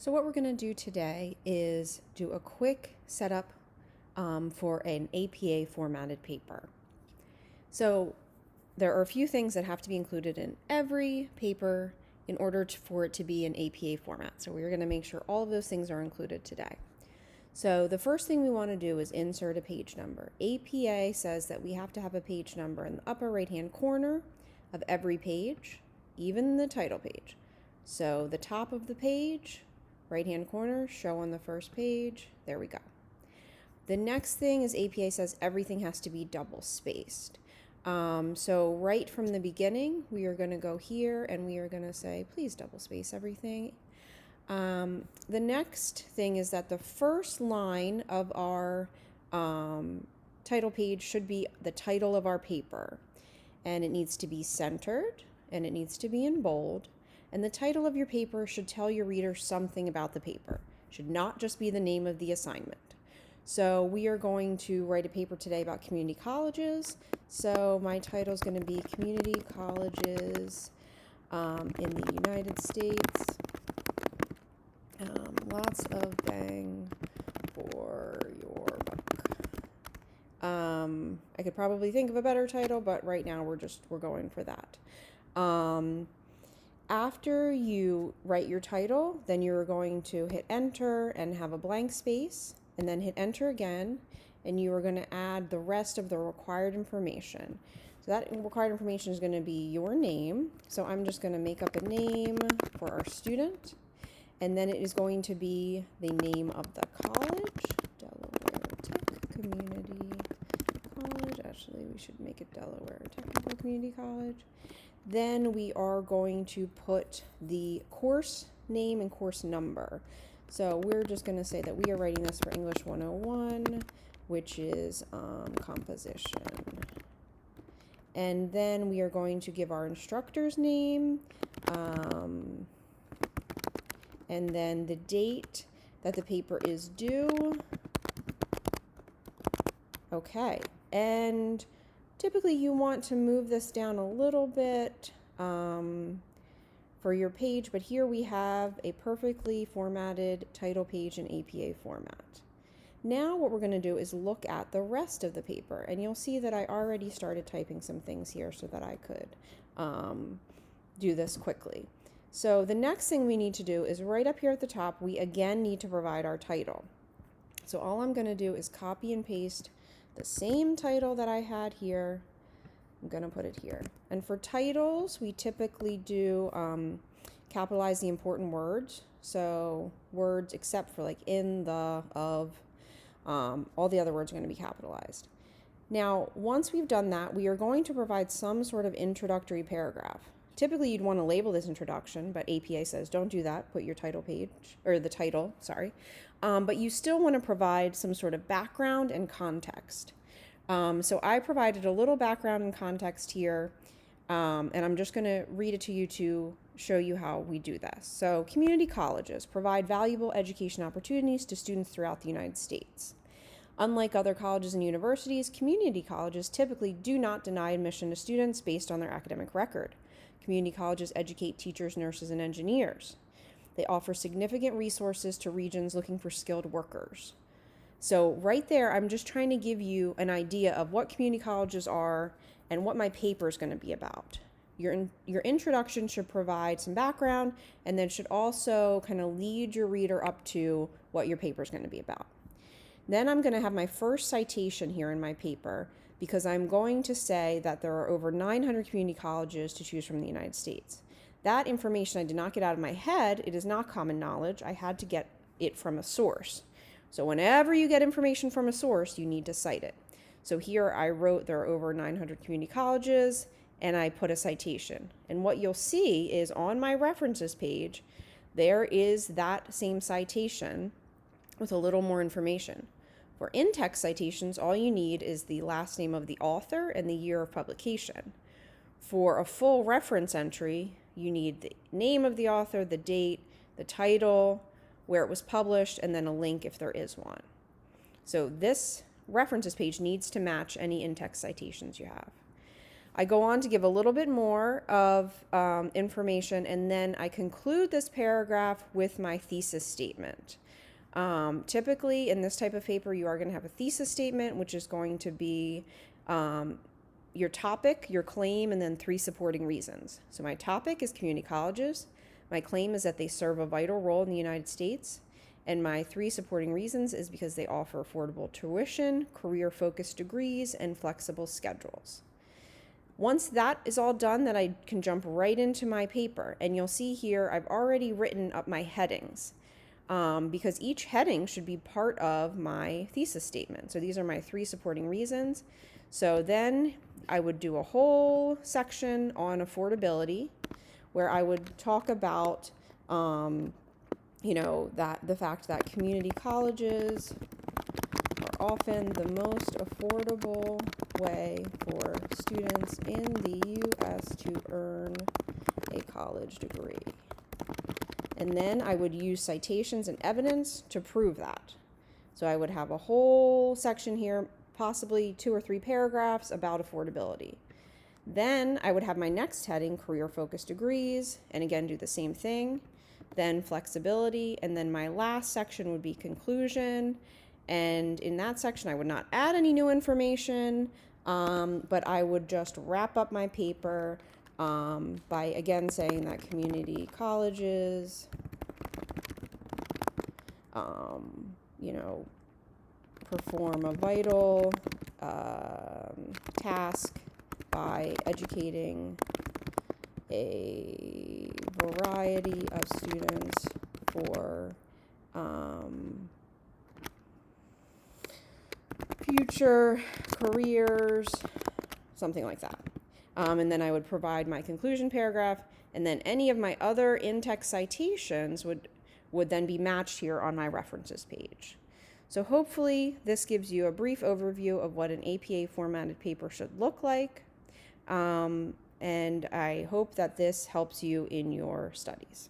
So what we're going to do today is do a quick setup for an APA formatted paper. So there are a few things that have to be included in every paper in order for it to be an APA format. So we're going to make sure all of those things are included today. So the first thing we want to do is insert a page number. APA says that we have to have a page number in the upper right-hand corner of every page, even the title page. So the top of the page, right-hand corner, show on the first page. There we go. The next thing is APA says everything has to be double spaced. So right from the beginning, we are going to go here and we are going to say, please double space everything. The next thing is that the first line of our title page should be the title of our paper. And it needs to be centered and it needs to be in bold. And the title of your paper should tell your reader something about the paper. It should not just be the name of the assignment. So we are going to write a paper today about community colleges. So my title is going to be Community Colleges in the United States. Lots of bang for your buck. I could probably think of a better title, but right now we're going for that. After you write your title, then you're going to hit enter and have a blank space, and then hit enter again, and you are going to add the rest of the required information. So that required information is going to be your name. So I'm just going to make up a name for our student, and then it is going to be the name of the college, Delaware Tech Community College. Actually, we should make it Delaware Technical Community College. Then we are going to put the course name and course number. So we're just going to say that we are writing this for English 101, which is composition. And then we are going to give our instructor's name, and then the date that the paper is due. Okay, and typically you want to move this down a little bit for your page, but here we have a perfectly formatted title page in APA format. Now what we're going to do is look at the rest of the paper, and you'll see that I already started typing some things here so that I could do this quickly. So the next thing we need to do is right up here at the top, we again need to provide our title. So all I'm going to do is copy and paste the same title that I had here. I'm going to put it here. And for titles, we typically do capitalize the important words. So words except for like in, the, of, all the other words are going to be capitalized. Now, once we've done that, we are going to provide some sort of introductory paragraph. Typically, you'd want to label this introduction, but APA says don't do that. Put your title page, or the title, sorry. But you still want to provide some sort of background and context. So I provided a little background and context here, and I'm just going to read it to you to show you how we do this. So community colleges provide valuable education opportunities to students throughout the United States. Unlike other colleges and universities, community colleges typically do not deny admission to students based on their academic record. Community colleges educate teachers, nurses, and engineers. They offer significant resources to regions looking for skilled workers. So right there, I'm just trying to give you an idea of what community colleges are and what my paper is going to be about. Your introduction should provide some background and then should also kind of lead your reader up to what your paper is going to be about. Then I'm going to have my first citation here in my paper because I'm going to say that there are over 900 community colleges to choose from in the United States. That information I did not get out of my head. It is not common knowledge. I had to get it from a source. So whenever you get information from a source, you need to cite it. So here I wrote there are over 900 community colleges, and I put a citation. And what you'll see is on my references page, there is that same citation with a little more information. For in-text citations, all you need is the last name of the author and the year of publication. For a full reference entry, you need the name of the author, the date, the title, where it was published, and then a link if there is one. So this references page needs to match any in-text citations you have. I go on to give a little bit more of information, and then I conclude this paragraph with my thesis statement. Typically, in this type of paper, you are going to have a thesis statement, which is going to be your topic, your claim, and then 3 supporting reasons. So my topic is community colleges. My claim is that they serve a vital role in the United States. And my 3 supporting reasons is because they offer affordable tuition, career-focused degrees, and flexible schedules. Once that is all done, then I can jump right into my paper. And you'll see here I've already written up my headings because each heading should be part of my thesis statement. So these are my 3 supporting reasons. So then I would do a whole section on affordability where I would talk about, that the fact that community colleges are often the most affordable way for students in the U.S. to earn a college degree. And then I would use citations and evidence to prove that. So I would have a whole section here, possibly 2 or 3 paragraphs about affordability. Then I would have my next heading, career-focused degrees, and again do the same thing. Then flexibility, and then my last section would be conclusion. And in that section, I would not add any new information, but I would just wrap up my paper by again saying that community colleges, perform a vital task by educating a variety of students for future careers, something like that. And then I would provide my conclusion paragraph, and then any of my other in-text citations would then be matched here on my references page. So hopefully this gives you a brief overview of what an APA formatted paper should look like. And I hope that this helps you in your studies.